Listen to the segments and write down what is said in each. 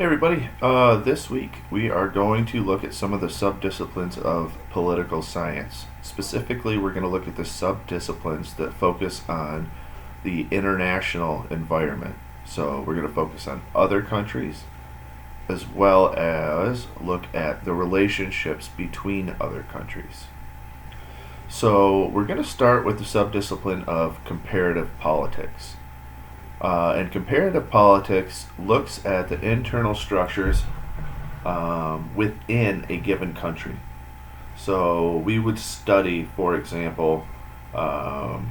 Hey everybody, this week we are going to look at some of the subdisciplines of political science. Specifically, we're going to look at the subdisciplines that focus on the international environment. So we're going to focus on other countries as well as look at the relationships between other countries. So we're going to start with the subdiscipline of comparative politics. And comparative politics looks at the internal structures within a given country. So we would study, for example, the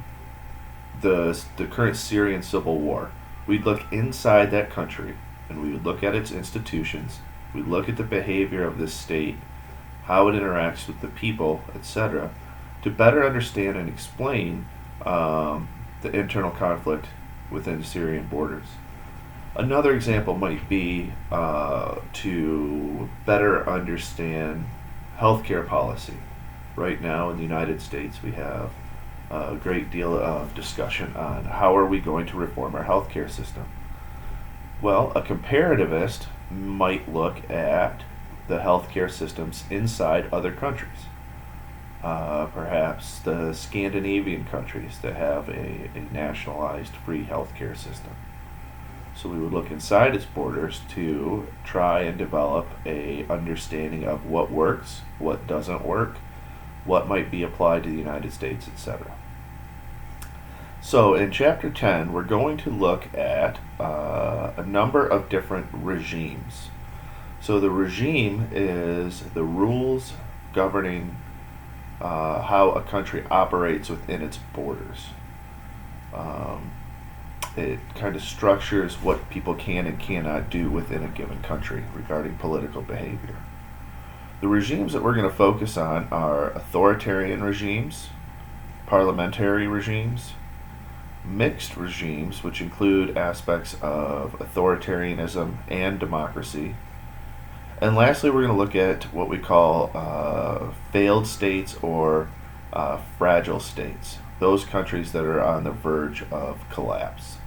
current Syrian civil war. We'd look inside that country and we would look at its institutions. We'd look at the behavior of this state, how it interacts with the people, etc., to better understand and explain the internal conflict within the Syrian borders. Another example might be to better understand healthcare policy. Right now in the United States, we have a great deal of discussion on how are we going to reform our healthcare system. Well, a comparativist might look at the healthcare systems inside other countries. Perhaps the Scandinavian countries that have a nationalized free healthcare system. So we would look inside its borders to try and develop a understanding of what works, what doesn't work, what might be applied to the United States, etc. So in Chapter 10, we're going to look at a number of different regimes. So the regime is the rules governing how a country operates within its borders. It kind of structures what people can and cannot do within a given country regarding political behavior. The regimes that we're going to focus on are authoritarian regimes, parliamentary regimes, mixed regimes, which include aspects of authoritarianism and democracy. And lastly, we're going to look at what we call failed states or fragile states, those countries that are on the verge of collapse.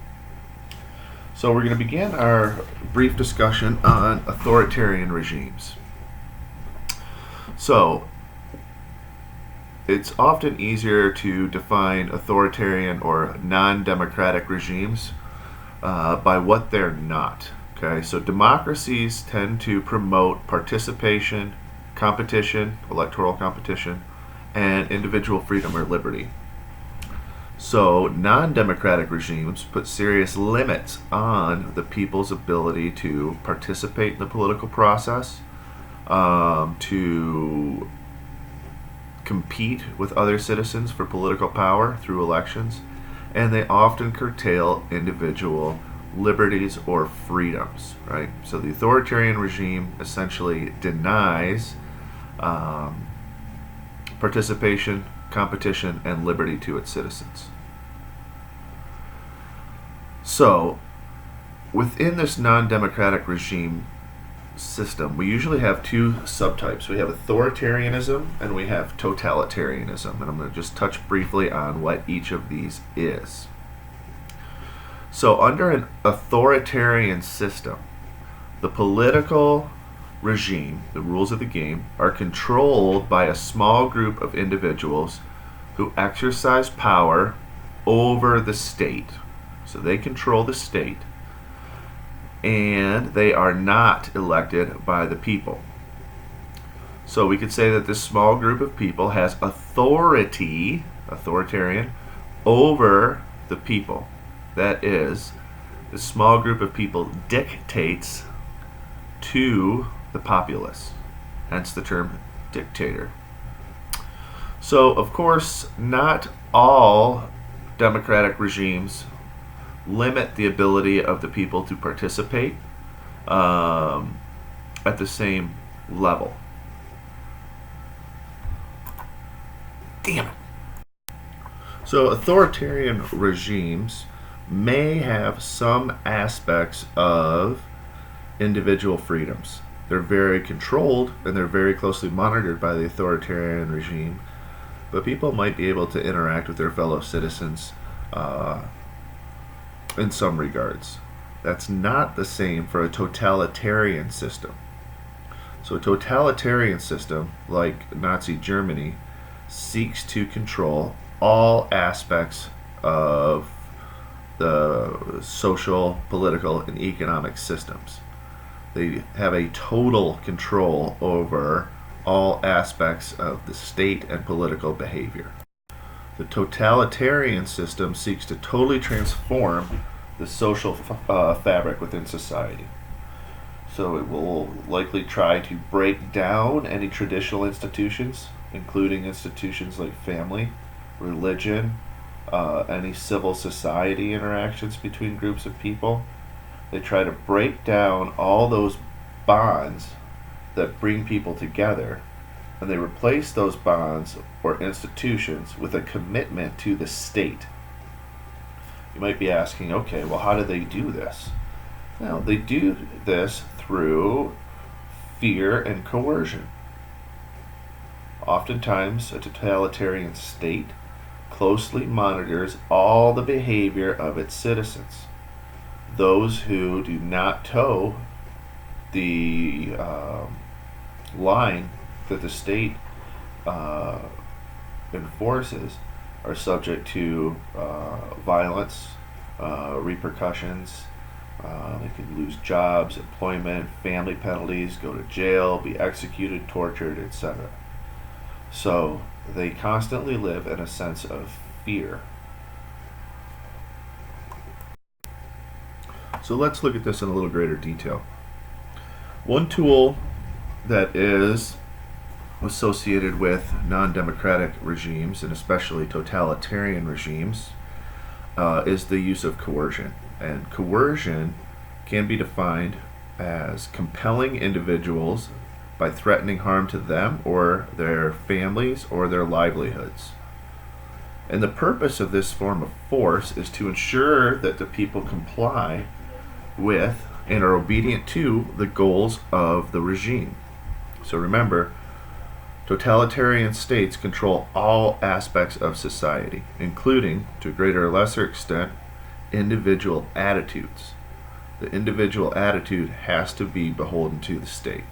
So we're going to begin our brief discussion on authoritarian regimes. So it's often easier to define authoritarian or non-democratic regimes by what they're not. Okay, so democracies tend to promote participation, competition, electoral competition, and individual freedom or liberty. So non-democratic regimes put serious limits on the people's ability to participate in the political process, to compete with other citizens for political power through elections, and they often curtail individual liberties or freedoms, right? So the authoritarian regime essentially denies participation, competition, and liberty to its citizens. So within this non-democratic regime system, we usually have two subtypes. We have authoritarianism and we have totalitarianism, and I'm going to just touch briefly on what each of these is. So under an authoritarian system, the political regime, the rules of the game, are controlled by a small group of individuals who exercise power over the state. So they control the state, and they are not elected by the people. So we could say that this small group of people has authority, authoritarian, over the people. That is, the small group of people dictates to the populace, hence the term dictator. So, of course, not all democratic regimes limit the ability of the people to participate at the same level. Damn it. So, authoritarian regimes may have some aspects of individual freedoms. They're very controlled and they're very closely monitored by the authoritarian regime, but people might be able to interact with their fellow citizens in some regards. That's not the same for a totalitarian system. So a totalitarian system, like Nazi Germany, seeks to control all aspects of the social, political, and economic systems. They have a total control over all aspects of the state and political behavior. The totalitarian system seeks to totally transform the social fabric within society. So it will likely try to break down any traditional institutions, including institutions like family, religion, any civil society interactions between groups of people. They try to break down all those bonds that bring people together, and they replace those bonds or institutions with a commitment to the state. You might be asking, okay, well, how do they do this? Well, they do this through fear and coercion. Oftentimes, a totalitarian state closely monitors all the behavior of its citizens. Those who do not toe the line that the state enforces are subject to violence, repercussions. They can lose jobs, employment, family penalties, go to jail, be executed, tortured, etc. So they constantly live in a sense of fear. So let's look at this in a little greater detail. One tool that is associated with non-democratic regimes, and especially totalitarian regimes, is the use of coercion. And coercion can be defined as compelling individuals by threatening harm to them or their families or their livelihoods. And the purpose of this form of force is to ensure that the people comply with and are obedient to the goals of the regime. So remember, totalitarian states control all aspects of society, including, to a greater or lesser extent, individual attitudes. The individual attitude has to be beholden to the state.